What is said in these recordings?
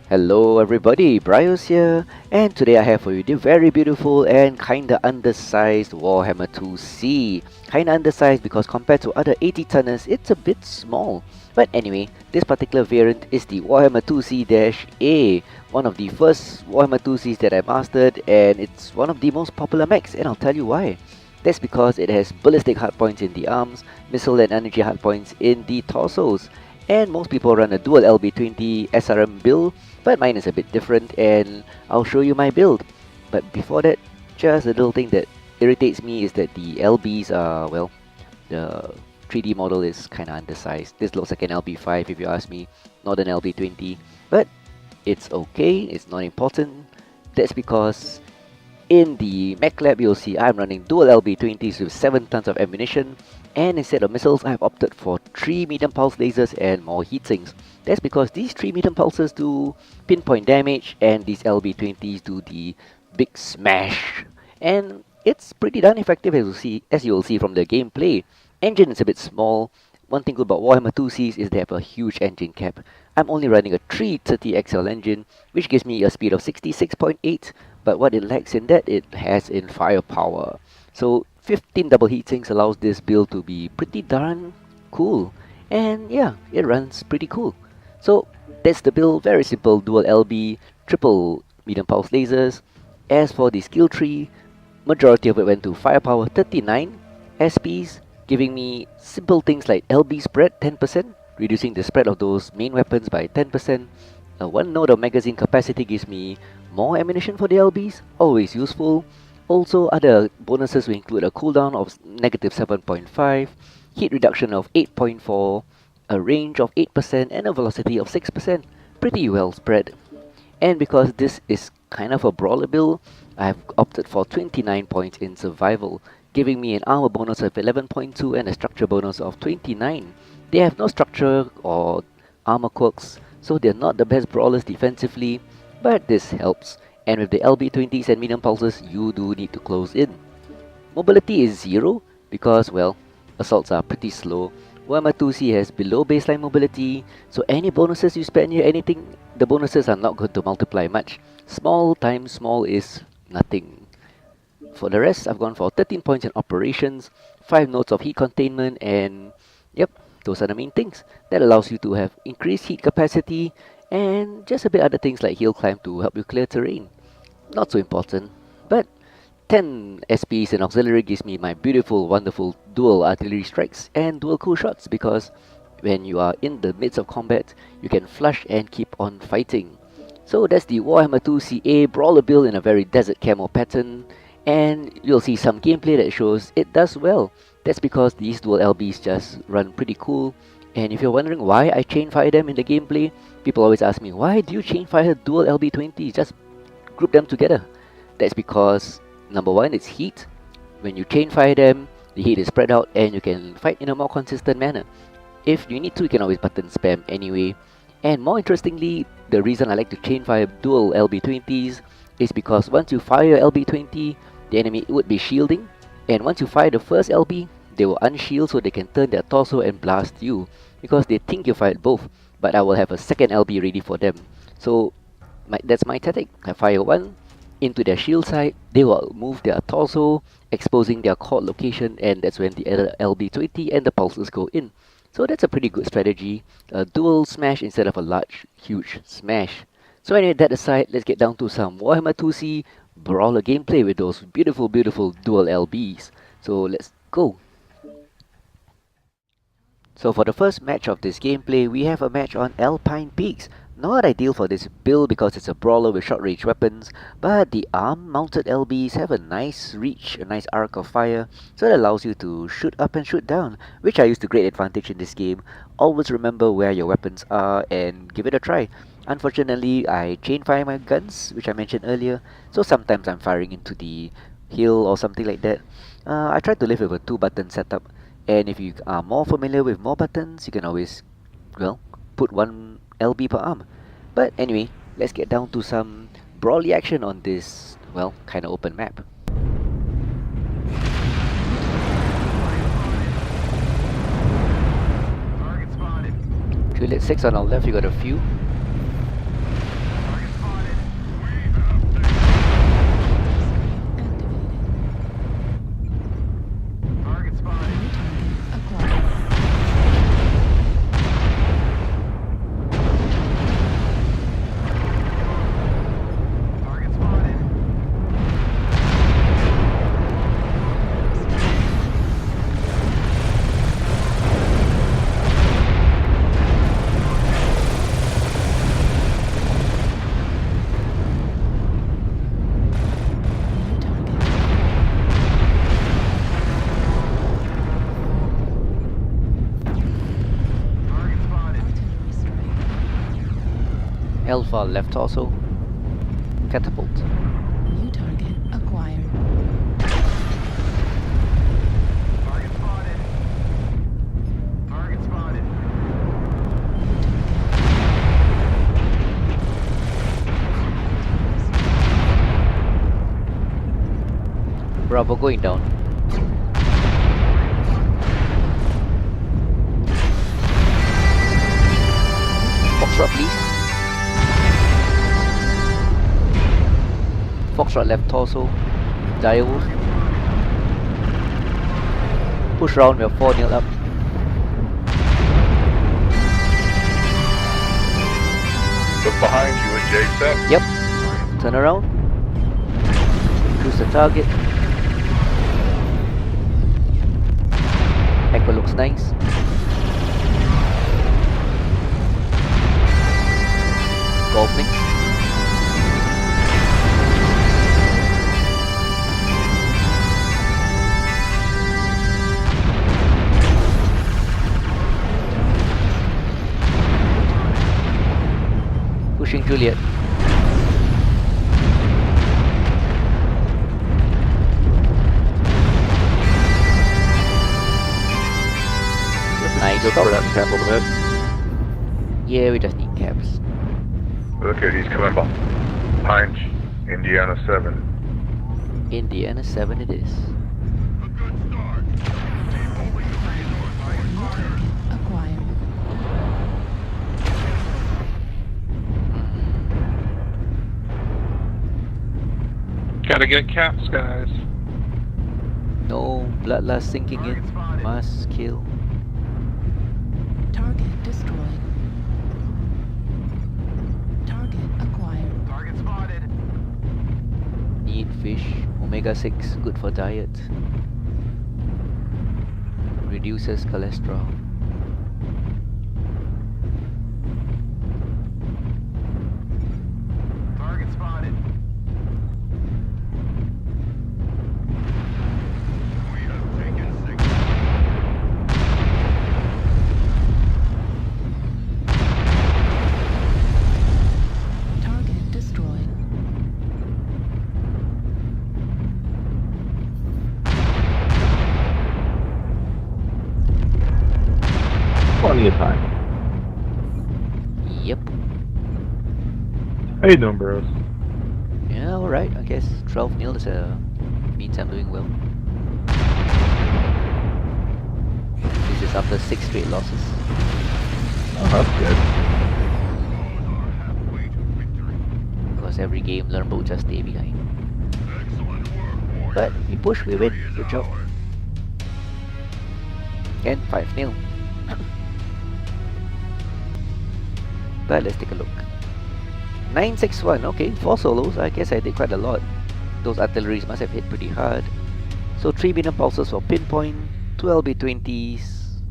Hello everybody, BrioS here, and today I have for you the very beautiful and kinda undersized Warhammer 2C. Kinda undersized because compared to other 80 tonners, it's a bit small. But anyway, this particular variant is the Warhammer 2C-A, one of the first Warhammer 2Cs that I mastered, and it's one of the most popular mechs, and I'll tell you why. That's because it has ballistic hardpoints in the arms, missile and energy hardpoints in the torsos, and most people run a dual LB20 SRM build, but mine is a bit different and I'll show you my build. But before that, just a little thing that irritates me is that the LBs are, well, the 3D model is kinda undersized. This looks like an LB5 if you ask me, not an LB20. But it's okay, it's not important. That's because in the mech lab you'll see I'm running dual LB20s with 7 tons of ammunition, and instead of missiles I've opted for 3 medium pulse lasers and more heatsinks. That's because these 3 medium pulses do pinpoint damage and these LB20s do the big smash. And it's pretty darn effective as you will see from the gameplay. Engine is a bit small. One thing good about Warhammer 2Cs is they have a huge engine cap. I'm only running a 330XL engine, which gives me a speed of 66.8, but what it lacks in that, it has in firepower. So 15 double heatsinks allows this build to be pretty darn cool. And yeah, it runs pretty cool. So that's the build, very simple dual LB, triple medium pulse lasers. As for the skill tree, majority of it went to firepower 39, SPs, giving me simple things like LB spread 10%, reducing the spread of those main weapons by 10%. One node of magazine capacity gives me more ammunition for the LBs, always useful. Also, other bonuses will include a cooldown of negative 7.5, heat reduction of 8.4, a range of 8%, and a velocity of 6%. Pretty well spread. And because this is kind of a brawler build, I have opted for 29 points in survival, giving me an armor bonus of 11.2 and a structure bonus of 29. They have no structure or armor quirks, so they're not the best brawlers defensively, but this helps. And with the LB20s and medium pulses, you do need to close in. Mobility is 0 because, well, assaults are pretty slow. Warhammer 2C has below baseline mobility, so any bonuses you spend here, the bonuses are not going to multiply much. Small times small is nothing. For the rest, I've gone for 13 points in operations, 5 nodes of heat containment, and yep, those are the main things. That allows you to have increased heat capacity and just a bit other things like hill climb to help you clear terrain. Not so important, but 10 SPs in auxiliary gives me my beautiful, wonderful dual artillery strikes and dual cool shots because when you are in the midst of combat, you can flush and keep on fighting. So that's the Warhammer 2C-A brawler build in a very desert camo pattern, and you'll see some gameplay that shows it does well. That's because these dual LBs just run pretty cool, and if you're wondering why I chainfire them in the gameplay, people always ask me, why do you chainfire dual LB20s? Just group them together. That's because number one, it's heat. When you chainfire them, the heat is spread out and you can fight in a more consistent manner. If you need to, you can always button spam anyway. And more interestingly, the reason I like to chainfire dual LB20s is because once you fire LB20, the enemy would be shielding, and once you fire the first LB, they will unshield so they can turn their torso and blast you because they think you fired both, but I will have a second LB ready for them. So that's my tactic. I fire one into their shield side, they will move their torso, exposing their core location, and that's when the other LB20 and the pulses go in. So that's a pretty good strategy, a dual smash instead of a large, huge smash. So anyway, that aside, let's get down to some Warhammer 2C brawler gameplay with those beautiful, beautiful dual LBs. So let's go. So for the first match of this gameplay, we have a match on Alpine Peaks. Not ideal for this build because it's a brawler with short range weapons, but the arm mounted LBs have a nice reach, a nice arc of fire, so it allows you to shoot up and shoot down, which I use to great advantage in this game. Always remember where your weapons are and give it a try. Unfortunately, I chain fire my guns, which I mentioned earlier, so sometimes I'm firing into the hill or something like that. I try to live with a 2-button setup, and if you are more familiar with more buttons, you can always, well, put one LB per arm. But anyway, let's get down to some brawly action on this, well, kinda open map. Trillet 6 on our left, you got a few. Alpha left torso. Catapult. New target acquired. Target spotted. Target spotted. Bravo going down. Foxtrot please. Foxtrot left torso. Direwolf. Push round, we are 4-0 up. Look behind you and J7. Yep. Turn around. Choose the target. Echo looks nice. Golf links. Pushing Juliet. Nice. Go for that cap over the head. Yeah, we just need caps. Look at he's coming behind Indiana 7. Indiana 7 it is. A good start. Team moving to resource. Target New spotted. target acquired. Gotta get caps, guys. No bloodlust sinking in. Must kill. Target destroyed. Target acquired. Target spotted. Need fish. Omega 6, good for diet. Reduces cholesterol. Target spotted. We have taken 6. Target destroyed. Plenty of time. Yep. How you doing, bros? Yeah, alright. I guess 12-0 is means I'm doing well. This is after 6 straight losses. Oh, that's good. Are halfway to victory. Because every game Lermbo just stay behind. Excellent work, warrior. But we push, we win. Good job. And 5-0. But let's take a look. 961, okay, 4 solos. I guess I did quite a lot. Those artilleries must have hit pretty hard. So 3 million pulses for pinpoint, 2 LB20s.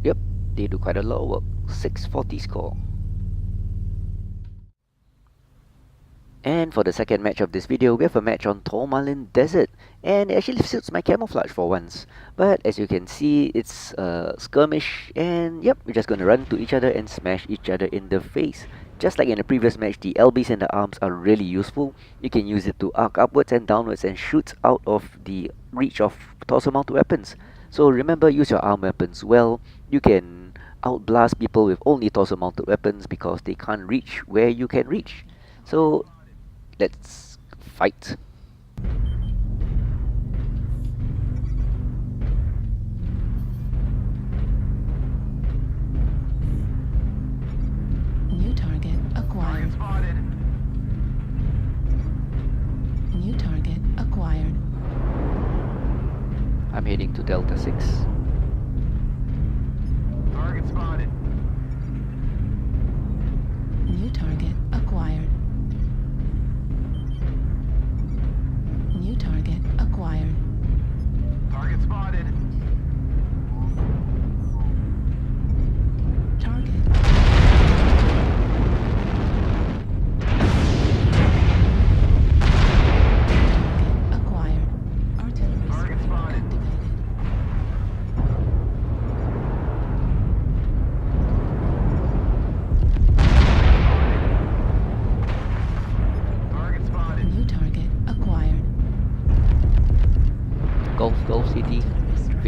Yep, they do quite a lot of work. 640 score. And for the second match of this video, we have a match on Tourmaline Desert. And it actually suits my camouflage for once. But as you can see, it's a skirmish. And yep, we're just going to run to each other and smash each other in the face. Just like in the previous match, the LBs and the arms are really useful. You can use it to arc upwards and downwards and shoot out of the reach of torso mounted weapons. So remember, use your arm weapons well. You can outblast people with only torso mounted weapons because they can't reach where you can reach. So let's fight. New target Target acquired. spotted. New target acquired. I'm heading to Delta 6. Target spotted. New target acquired. New target acquired. Target spotted. Target acquired. Artillery Target strike spotted. activated.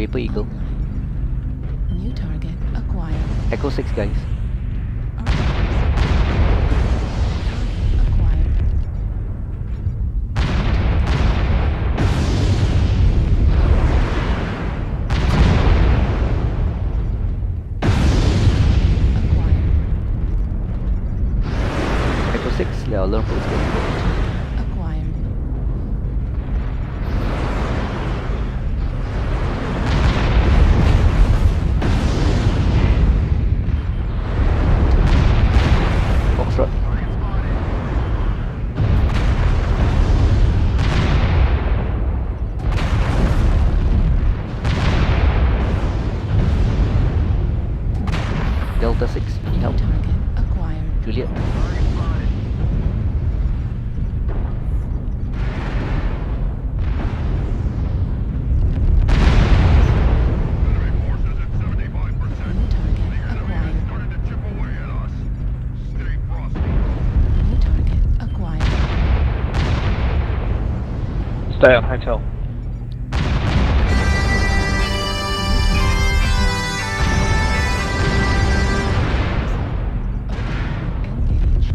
Vapor Eagle. Online. New target acquired. Echo 6, guys. Echo 6, let our learn post get Acquired. Foxtrot. Delta 6, need help. Target acquired. Juliet. Enemy forces at 75%. New target The enemy acquired. is starting to chip away at us. Stay frosty. New target acquired. Stay on hotel. Engage.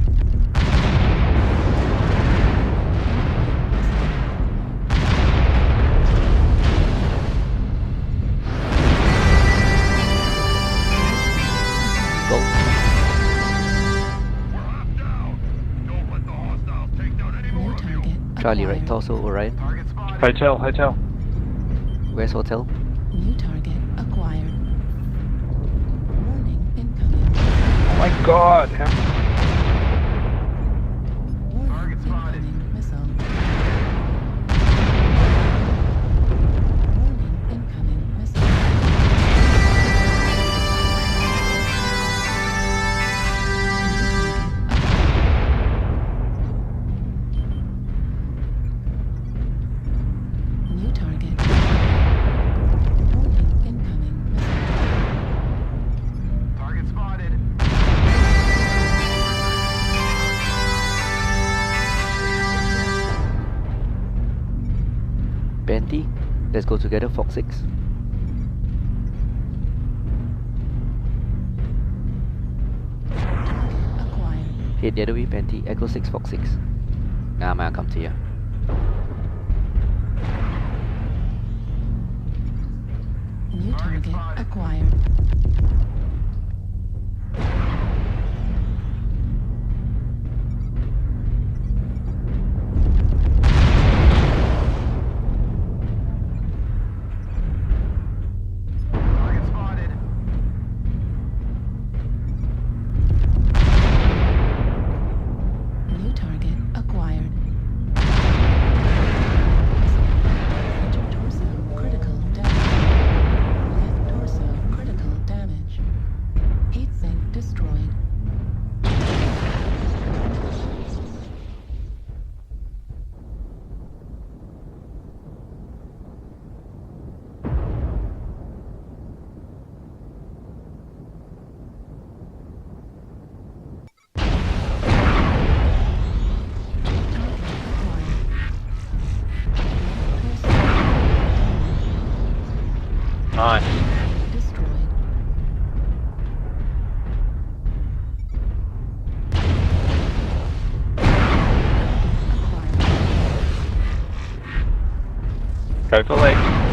Go. We're half down. Don't let the hostiles take down any more New of you. target Charlie, right acquired. torso, Orion. Target spotted. Hotel, hotel. Where's hotel? New target acquired. Warning incoming. Oh my god! Warning Target spotted. incoming missile. Warning incoming missile. New target. Warning incoming missile. Target spotted. Benty. Let's go together, Fox 6. Acquired. Head the other way, Benty. Echo 6, Fox 6. Nah, man, I'll come to you. New target acquired. Target spotted. New target acquired. Right torso critical damage. Left torso critical damage. Heat sink destroyed. Target acquired. Left torso Nice. destroyed. Acquired. Go for legs.